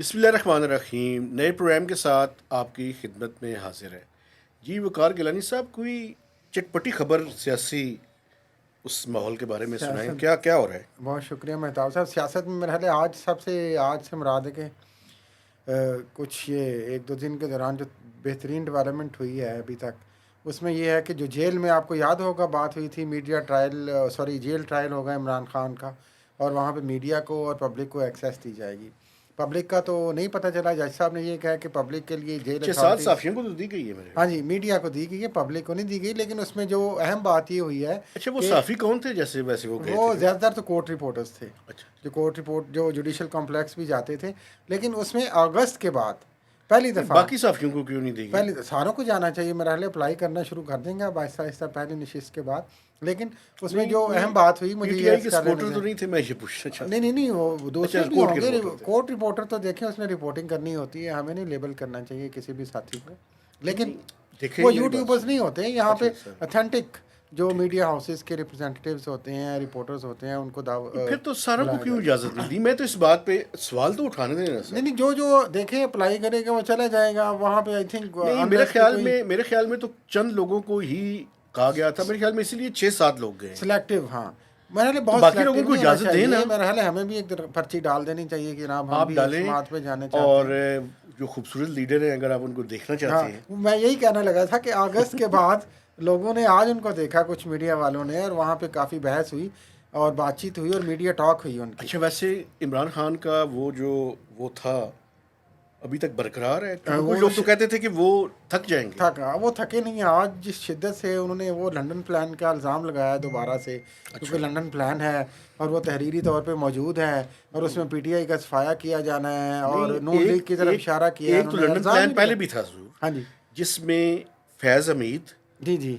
बिस्मिल्लाहिर्रहमानिर्रहीम। नए प्रोग्राम के साथ आपकी खिदमत में हाजिर है जी वकार गिलानी साहब। कोई चटपटी खबर सियासी उस माहौल के बारे में सुनाएं, सियासत क्या क्या हो रहा है? बहुत शुक्रिया मेहताब साहब। सियासत में मेरे ख्याल है आज से मुराद है कि कुछ ये एक दो दिन के दौरान जो बेहतरीन डेवलपमेंट हुई है अभी तक, उसमें यह है कि जो जेल में आपको याद होगा बात हुई थी, मीडिया ट्रायल जेल ट्रायल होगा इमरान खान का, और वहाँ पे मीडिया को और पब्लिक को एक्सेस दी जाएगी। पब्लिक का तो नहीं पता चला, जज साहब ने ये कहा कि पब्लिक के लिए जेल 6-7 अथॉरिटीज़। साफियों को तो दी गई है मेरे हाँ ख्याल जी, मीडिया को दी गई है, पब्लिक को नहीं दी गई। लेकिन उसमें जो अहम बात ये हुई है अच्छा, वो कि साफी कौन थे जैसे वैसे वो गए वो थे जो? ज़्यादातर तो कोर्ट रिपोर्टर्स थे, अच्छा, जो कोर्ट रिपोर्ट जो जुडिशल कॉम्प्लेक्स भी जाते थे। लेकिन उसमें अगस्त के बाद पहली नहीं, दफ़ा, बाकी साफियों को क्यों नहीं दी गई? सारों को जाना चाहिए, मेरा हाल अप्लाई करना शुरू कर देंगे अब आहिस्ता आहिस्ता पहली नशिस्त के बाद। लेकिन उसमें नहीं, जो कोई अहम बात हुई, मुझे ये पीटीआई अर्ज़ के कर लेने सपोर्टर तो दें। नहीं थे, मैं ये पूछना चाहता नहीं नहीं नहीं, वो हूँ। अच्छा, दूसरे भी कोर्ट के होंगे। रिपोर्टर थे। कोर्ट रिपोर्टर तो देखें, उसने रिपोर्टिंग करनी होती है, हमें नहीं लेबल करना चाहिए किसी भी साथी को। लेकिन नहीं, देखें वो मेरी बात यूट्यूबर्स सुनिए। नहीं होते, यहाँ अच्छा पे अच्छा, अथेंटिक जो मीडिया हाउसेस के रिप्रेजेंटेटिव्स होते हैं, रिपोर्टर्स होते हैं, उनको तो फिर तो सारों को बुलाया क्यों जाता है। इजाज़त नहीं दी? मैं तो इस बात पे सवाल तो उठाने देना नहीं सर। नहीं, जो जो देखे अप्लाई करेगा वो चला जाएगा वहाँ पे। आई थिंक नहीं, अनलेस के कोई मेरे ख्याल में तो चंद लोगों को ही कहा गया था, मेरे ख्याल में इसीलिए 6-7 लोग गए हैं। सिलेक्टिव, हाँ, मेरे ख्याल है तो बहुत बाकी लोगों सिलेक्टिव को नहीं होना इजाज़त दें चाहिए। ना, मेरे ख्याल है हमें भी एक पर्ची डाल देनी चाहिए कि जनाब हम आप भी इस डालें। समात पे जाने चाहते और हैं। जो खूबसूरत लीडर हैं, अगर आप उनको देखना चाहते हाँ, हैं। मैं यही कहने लगा था कि अगस्त के बाद लोगों ने आज उनको देखा, कुछ मीडिया वालों ने, और वहाँ पे काफ़ी बहस हुई और बातचीत हुई और मीडिया टॉक हुई उनकी। अच्छा, वैसे इमरान खान का वो था, अभी तक बरकरार है? क्योंकि कुछ वो लोग तो कहते थे कि वो थक जाएंगे। वो थके नहीं हैं। आज जिस शिद्दत से उन्होंने वो लंदन प्लान का इल्ज़ाम लगाया दोबारा से, क्योंकि अच्छा, लंदन प्लान है और वो तहरीरी तौर पे मौजूद है, और उसमें पीटीआई का सफाया किया जाना है नहीं, और नून लीग एक की तरफ एक इशारा किया है एक तो उन्होंने, लंदन इल्ज़ाम प्लान ही पहले लगा। भी था ज़रूर, हाँ जी, जिसमें फैज़ हमीद, जी जी,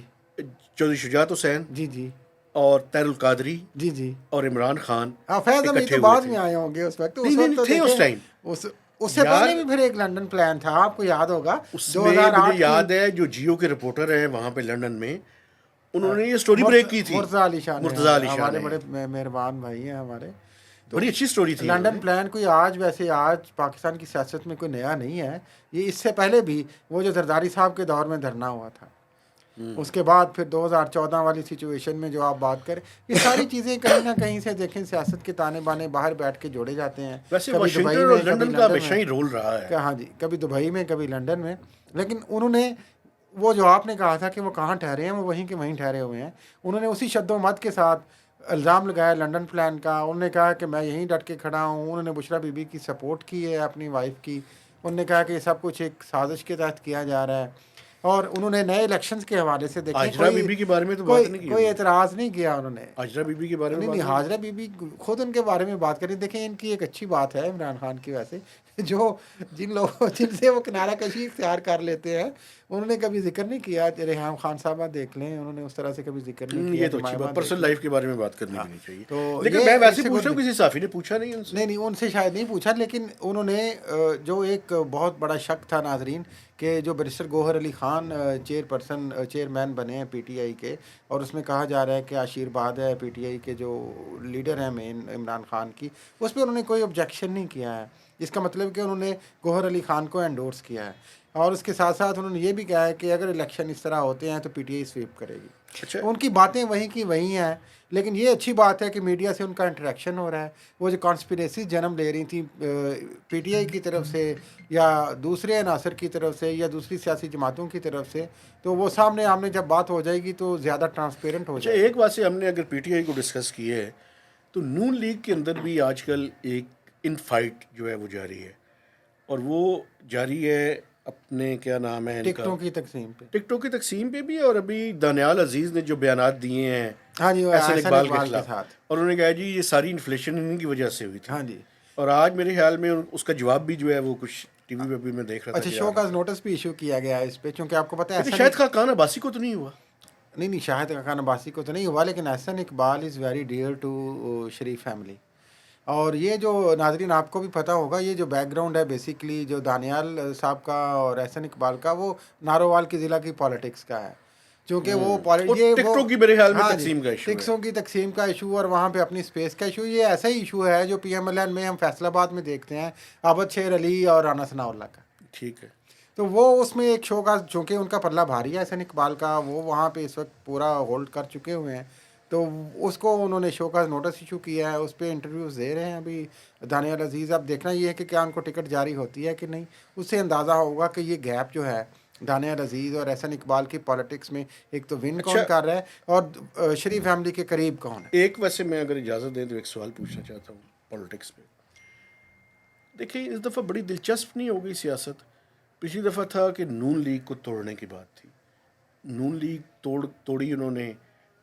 चौधरी शुजात हुसैन जी जी, और तैरुल कादरी जी जी। और इमरान खान हाँ, फैज़ हमीद इकट्ठे तो हुए बाद थे। में आए होंगे उस वक्त। नहीं उस नहीं वक्त नहीं, तो थे उस देखें, टाइम। उस उससे पहले यार, भी फिर एक लंदन प्लान था, आपको याद होगा, उसमें मुझे 2008 की। याद है, जो जियो के रिपोर्टर हैं वहाँ पे लंदन में, उन्होंने ये स्टोरी ब्रेक की थी। मुर्तज़ा अली शाह ने, मुर्तज़ा अली शाह हमारे ने, बड़े मेहरबान भाई हैं हमारे। तो बड़ी अच्छी स्टोरी थी लंदन उन्होंने। प्लान कोई आज, वैसे आज पाकिस्तान की सियासत में कोई नया नहीं है। ये इससे पहले भी वो जो जरदारी साहब के दौर में धरना हुआ था, उसके बाद फिर 2014 वाली सिचुएशन में जो आप बात करें, ये सारी चीज़ें कहीं ना कहीं से देखें, सियासत के ताने बाने बाहर बैठ के जोड़े जाते हैं। वैसे कभी दुबई वाशिंगटन और में, कभी लंदन का लंदन हमेशा में। ही रोल रहा है। क्या, हाँ जी, कभी दुबई में, कभी लंदन में। लेकिन उन्होंने वो जो आपने कहा था कि वो कहाँ ठहरे हैं, वो वहीं के वहीं ठहरे हुए हैं। उन्होंने उसी शब्दों के साथ इल्ज़ाम लगाया लंदन प्लान का। उन्होंने कहा कि मैं यहीं डट के खड़ा हूँ। उन्होंने बुशरा बीबी की सपोर्ट की है, अपनी वाइफ की। उन्होंने कहा कि ये सब कुछ एक साजिश के तहत किया जा रहा है। और उन्होंने नए इलेक्शंस के हवाले से देखें, आजरा बीबी के बारे में तो कोई बात नहीं की कोई उन्होंने। एतराज़ नहीं किया उन्होंने। आजरा बीबी के बारे में नहीं बात नहीं, नहीं की। हाजरा बीबी खुद उनके बारे में बात करें। देखें, इनकी एक अच्छी बात है इमरान खान की, वैसे जो जिन लोगों जिनसे वो किनारा कशी इख्तियार कर लेते हैं, उन्होंने कभी जिक्र नहीं किया। रेहाम खान साहबा देख लें, उन्होंने उस तरह से कभी जिक्र नहीं किया। ये तो अच्छी जमायमा बात, देख पर्सनल लें। लाइफ के बारे में बात करनी भी हाँ, नहीं चाहिए। तो लेकिन ये मैं वैसे इससे पूछ रहा हूँ, कोई किसी साफी ने पूछा नहीं उनसे? नहीं नहीं, उनसे शायद नहीं पूछा। लेकिन उन्होंने जो एक बहुत बड़ा शक था नाजरीन, कि जो बैरिस्टर गौहर अली खान चेयरमैन बने हैं पीटीआई के, और उसमें कहा जा रहा है कि आशीर्वाद है पीटीआई के जो लीडर हैं मेन इमरान खान की, उस पर उन्होंने कोई ऑब्जेक्शन नहीं किया है। इसका मतलब कि उन्होंने गौहर अली खान को एंडोर्स किया है। और उसके साथ साथ उन्होंने ये भी कहा है कि अगर इलेक्शन इस तरह होते हैं तो पीटीआई स्वीप करेगी। अच्छा, उनकी बातें वहीं की वहीं हैं। लेकिन ये अच्छी बात है कि मीडिया से उनका इंटरेक्शन हो रहा है। वो जो कॉन्स्पिरेसी जन्म ले रही थी पीटीआई की तरफ से, या दूसरे अनासर की तरफ से, या दूसरी सियासी जमातों की तरफ से, तो वो सामने आमने जब बात हो जाएगी तो ज़्यादा ट्रांसपेरेंट हो अच्छा, जाएगी। एक बात से हमने अगर पीटीआई को डिस्कस की है, तो नून लीग के अंदर भी आजकल एक इन फाइट जो है वो जारी है, और वो जारी है अपने, क्या नाम है इनका, टिकटों की तकसीम पे। टिकटों की तकसीम पे भी। और अभी दानियाल अजीज़ ने जो बयानात दिए हैं हाँ जी, वो एहसन एहसन इकबाल के इकबाल के खिलाफ, साथ। और उन्होंने कहा जी ये सारी इन्फ्लेशन इन्हीं की वजह से हुई थी। हाँ जी। और आज मेरे ख्याल में उसका जवाब भी जो है वो कुछ टीवी पे भी मैं देख रहा था अच्छा, कि आ शो रहा का था। नोटिस भी इशू किया गया है इस पे, क्योंकि आपको पता है लेकिन एहसन शायद खान अब्बासी को तो नहीं हुआ। नहीं नहीं, शाहिद खान अब्बासी को तो नहीं हुआ, लेकिन Ahsan Iqbal is very dear to Sharif family. और ये जो नाजरीन आपको भी पता होगा, ये जो बैकग्राउंड है बेसिकली जो दानियाल साहब का और एहसन इकबाल का, वो नारोवाल की ज़िला की पॉलिटिक्स का है। क्योंकि वो और टिकटों की मेरे ख्याल में हाँ जी, तकसीम का इशू है। टिकटों की तकसीम का इशू और वहाँ पे अपनी स्पेस का इशू, ये ऐसा ही इशू है जो PMLN में हम फैसलाबाद में देखते हैं आबद शेर अली और राना सनाउल्लाह का। ठीक है। तो वो उसमें एक शो का, चूँकि उनका पल्ला भारी है एहसन इकबाल का, वो वहाँ पे इस वक्त पूरा होल्ड कर चुके हुए हैं, तो उसको उन्होंने शो का नोटिस इशू किया है, उस पर इंटरव्यूज़ दे रहे हैं अभी दानियाल अजीज़। अब देखना ये है कि क्या उनको टिकट जारी होती है कि नहीं, उससे अंदाज़ा होगा कि ये गैप जो है दानियाल अजीज़ और एहसन इकबाल की पॉलिटिक्स में, एक तो विन कौन अच्छा, कर रहा है और शरीफ फैमिली के करीब कौन है। एक वैसे मैं अगर इजाज़त दें तो एक सवाल पूछना चाहता हूँ पॉलिटिक्स पे। देखिए, इस दफ़ा बड़ी दिलचस्प नहीं हो गई सियासत। पिछली दफ़ा था कि नून लीग को तोड़ने की बात थी, नून लीग तोड़ी उन्होंने,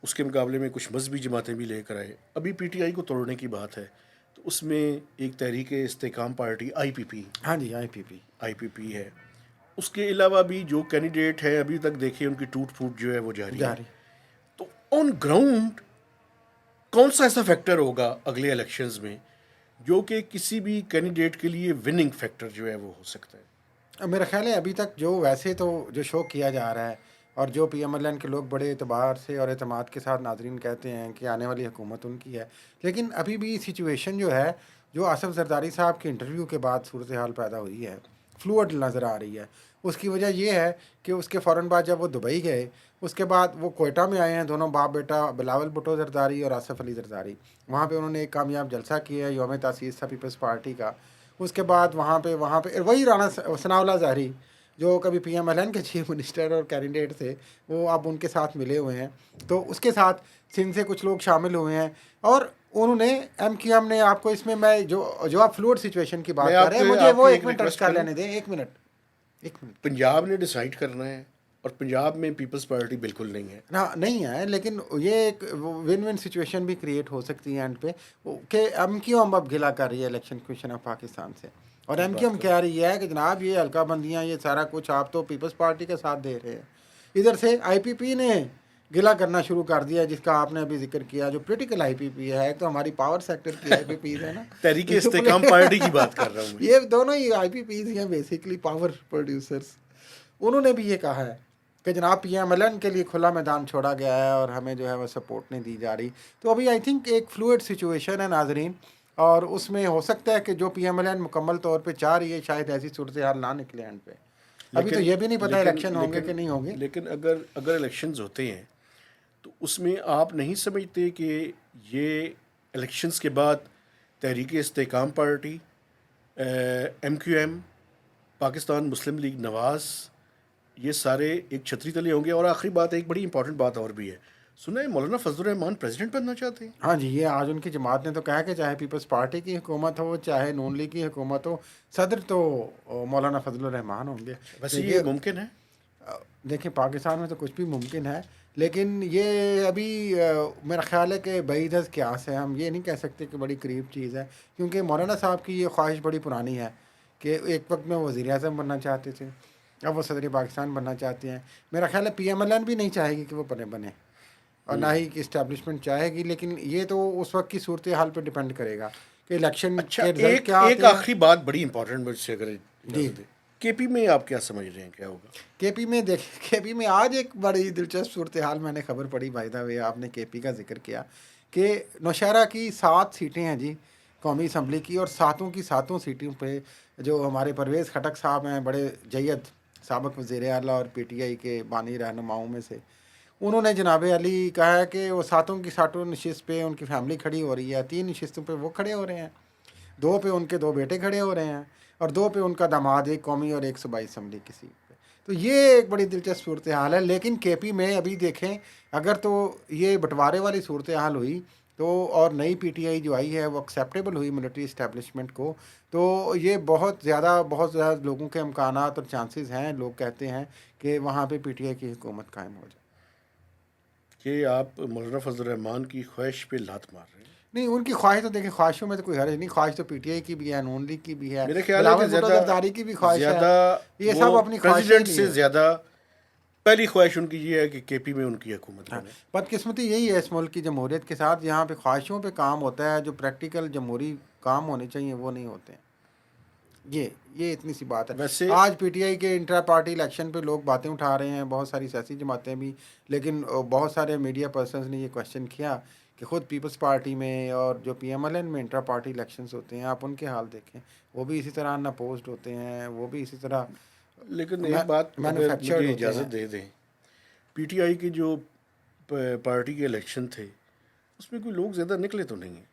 उसके मुकाबले में कुछ मजहबी जमातें भी लेकर आए। अभी PTI को तोड़ने की बात है, तो उसमें एक तहरीक इस्तेकाम पार्टी हाँ जी, IPP IPP है। उसके अलावा भी जो कैंडिडेट है अभी तक देखिए उनकी टूट फूट जो है वो जारी है। जारी। तो ऑन ग्राउंड कौन सा ऐसा फैक्टर होगा अगले इलेक्शंस में जो कि किसी भी कैंडिडेट के लिए विनिंग फैक्टर जो है वो हो सकता है? मेरा ख्याल है अभी तक जो वैसे तो जो शो किया जा रहा है और जो PMLN के लोग बड़े एतबार से और एतमाद के साथ नाजरीन कहते हैं कि आने वाली हुकूमत उनकी है, लेकिन अभी भी सिचुएशन जो है, जो आसफ जरदारी साहब के इंटरव्यू के बाद सूरत हाल पैदा हुई है, फ्लूइड नज़र आ रही है। उसकी वजह यह है कि उसके फ़ौरन बाद जब वो दुबई गए, उसके बाद वो कोयटा में आए हैं, दोनों बाप बेटा बिलावल भुट्टो जरदारी और आसफ अली जरदारी। वहाँ पे उन्होंने एक कामयाब जलसा किया है, यौम तासीस था पीपल्स पार्टी का। उसके बाद वहाँ पे वही राना सनाउल्लाह ज़ाहरी जो कभी PMLN के चीफ मिनिस्टर और कैंडिडेट थे, वो अब उनके साथ मिले हुए हैं। तो उसके साथ सिंध से कुछ लोग शामिल हुए हैं और उन्होंने MQM ने आपको इसमें, मैं जो आप फ्लूइड सिचुएशन की बात मैं कर रहे हैं, मुझे वो आपकी एक एक मिनट अर्ज रिक्वेस्ट कर करूं, लेने दें, एक मिनट। पंजाब ने डिसाइड करना है और पंजाब में पीपल्स पार्टी बिल्कुल नहीं है। ना नहीं है, लेकिन ये एक विन विन सिचुएशन भी क्रिएट हो सकती है एंड पे कि MQM अब गिला कर रही है इलेक्शन कमीशन ऑफ पाकिस्तान से, और क्या बात MQM कर, कह रही है कि जनाब ये हल्का बंदियाँ, ये सारा कुछ आप तो पीपल्स पार्टी के साथ दे रहे हैं। इधर से IPP ने गिला करना शुरू कर दिया, जिसका आपने अभी जिक्र किया, जो पोलिटिकल IPP है, तो हमारी पावर सेक्टर की IPPs है ना तहरीक इस्तेकाम पार्टी की बात कर रहा हूँ मैं। ये दोनों ही IPPs हैं बेसिकली पावर प्रोड्यूसर्स। उन्होंने भी ये कहा है कि जनाब PMLN के लिए खुला मैदान छोड़ा गया है और हमें जो है वह सपोर्ट नहीं दी जा रही। तो अभी आई थिंक एक फ्लूइड सिचुएशन है नाजरीन, और उसमें हो सकता है कि जो PMLN मुकम्मल तौर पे चाह रही है, शायद ऐसी सूरत हाल ना निकले एंड पे। अभी तो लेकिन ये भी नहीं पता लेकिन इलेक्शन होंगे कि नहीं होंगे। लेकिन अगर अगर इलेक्शंस होते हैं तो उसमें आप नहीं समझते कि ये इलेक्शंस के बाद तहरीक इस्तेकाम पार्टी, MQM, पाकिस्तान मुस्लिम लीग नवाज़, ये सारे एक छतरी तले होंगे? और आखिरी बात, एक बड़ी इंपॉर्टेंट बात और भी है, सुना है मौलाना फजलुर रहमान प्रेसिडेंट बनना चाहते हैं। हाँ जी, ये आज उनकी जमात ने तो कहा कि चाहे पीपल्स पार्टी की हुकूमत हो, चाहे नून लीग की हुकूमत हो, सदर तो मौलाना फजलुर रहमान होंगे। वैसे ये देखिए, मुमकिन है? देखिए पाकिस्तान में तो कुछ भी मुमकिन है, लेकिन ये अभी मेरा ख्याल है कि बईदस क्यास है, हम ये नहीं कह सकते कि बड़ी करीब चीज़ है, क्योंकि मौलाना साहब की ये ख्वाहिश बड़ी पुरानी है कि एक वक्त में वज़ीर आज़म बनना चाहते थे, अब वो सदर पाकिस्तान बनना चाहते हैं। मेरा ख्याल है PMLN भी नहीं चाहेगी कि वो बने और ना ही कि इस्टेब्लिशमेंट चाहेगी, लेकिन ये तो उस वक्त की सूरत हाल पर डिपेंड करेगा कि इलेक्शन अच्छा, के रिजल्ट एक क्या एक आते हैं। आखिरी बात बड़ी इंपॉर्टेंट मुझसे अगर जी, इजाज़त दें, KP में आप क्या समझ रहे हैं क्या होगा? KP में देखिए, KP में आज एक बड़ी दिलचस्प सूरत हाल मैंने खबर पढ़ी, बाय द वे आपने KP का जिक्र किया, कि नौशहरा की 7 सीटें हैं जी कौमी असम्बली की, और सातों की सातों सीटों पे जो हमारे परवेज़ खटक साहब हैं, बड़े जयद साबिक़ वज़ीर आला और PTI के बानी रहनुमाओं में से, उन्होंने जनाब अली कहा है कि वो सातों की सातों नशिस्त पे उनकी फैमिली खड़ी हो रही है, 3 नशिस्तों पे वो खड़े हो रहे हैं, 2 पे उनके 2 बेटे खड़े हो रहे हैं, और 2 पे उनका दामाद, एक कौमी और एक सूबाई असम्बली की सीट पे। तो ये एक बड़ी दिलचस्प सूरत हाल है। लेकिन KP में अभी देखें, अगर तो ये बंटवारे वाली सूरत हाल हुई तो, और नई PTI जो आई है वो एक्सेप्टेबल हुई मिलिट्री इस्टेब्लिशमेंट को, तो ये बहुत ज़्यादा लोगों के इम्कानात और चांसेस हैं, लोग कहते हैं कि वहाँ पे PTI की हुकूमत कायम हो जाए। कि आप मौलाना फजलुर रहमान की ख्वाहिश पे लात मार रहे हैं? नहीं, उनकी ख्वाहिश तो देखिए, ख्वाहिशों में तो कोई हर्ज नहीं, ख्वाहिश तो PTI की भी है, नून लीग की भी है, मेरे ख्याल है कि बिलावल भुट्टो जरदारी की भी ख्वाहिश है। ज़्यादा ये वो सब अपनी ख्वाहिशें प्रेसिडेंट ही से है। ज़्यादा पहली ख्वाहिश उनकी ये है कि KP में उनकी हुकूमत हाँ, बने। बदकिस्मती यही है इस मुल्क की जमहूरियत के साथ, यहाँ पे ख्वाहिशों पे काम होता है, जो प्रैक्टिकल जमहूरी काम होने चाहिए वो नहीं होते हैं। ये इतनी सी बात है। वैसे आज पीटीआई के इंट्रा पार्टी इलेक्शन पे लोग बातें उठा रहे हैं, बहुत सारी सियासी जमातें भी, लेकिन बहुत सारे मीडिया पर्सन्स ने ये क्वेश्चन किया कि खुद पीपल्स पार्टी में और जो पीएमएलएन में इंट्रा पार्टी इलेक्शंस होते हैं, आप उनके हाल देखें, वो भी इसी तरह अनअपोज्ड होते हैं, वो भी इसी तरह लेकिन एक बात अगर मैन्युफैक्चर्ड मुझे होते इजाज़त हैं। दे दें, पीटीआई के जो पार्टी के इलेक्शन थे उसमें कोई लोग ज़्यादा निकले तो नहीं हैं।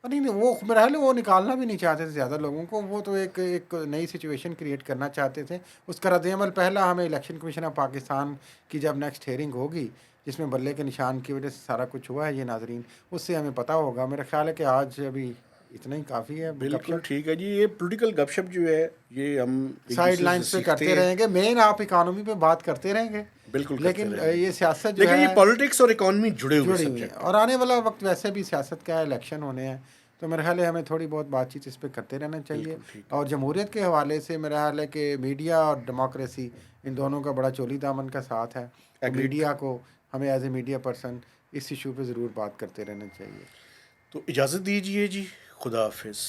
और नहीं नहीं, वो मेरा ख्याल है वो निकालना भी नहीं चाहते थे ज़्यादा लोगों को, वो तो एक नई सिचुएशन क्रिएट करना चाहते थे। उसका रद्द-ए-अमल पहला हमें इलेक्शन कमीशन ऑफ पाकिस्तान की जब नेक्स्ट हियरिंग होगी, जिसमें बल्ले के निशान की वजह से सारा कुछ हुआ है ये नाज़रीन, उससे हमें पता होगा। मेरा ख्याल है कि आज अभी इतना ही काफ़ी है बिल्कुल गपशप। ठीक है जी। ये पॉलिटिकल गपशप जो है ये हम एक साइड दूसरे से लाइन्स पे सीखते करते हैं। रहेंगे, मेन आप इकॉनमी पे बात करते रहेंगे, बिल्कुल करते लेकिन रहेंगे, ये सियासत जो लेकिन ये है पॉलिटिक्स और इकॉनमी जुड़े हुए जुड़ी हुई है, सब्जेक्ट हैं। और आने वाला वक्त वैसे भी सियासत का है, इलेक्शन होने हैं, तो मेरा ख्याल है हमें थोड़ी बहुत बातचीत इस पे करते रहना चाहिए। बिल्कुल ठीक है। और जमहूरियत के हवाले से मेरा ख्याल है कि मीडिया और डेमोक्रेसी, इन दोनों का बड़ा चोली दामन का साथ है, तो एग्रीड। मीडिया को हमें एज ए मीडिया पर्सन इस इशू पे ज़रूर बात करते रहना चाहिए। तो इजाज़त दीजिए जी, खुदा हाफिज़।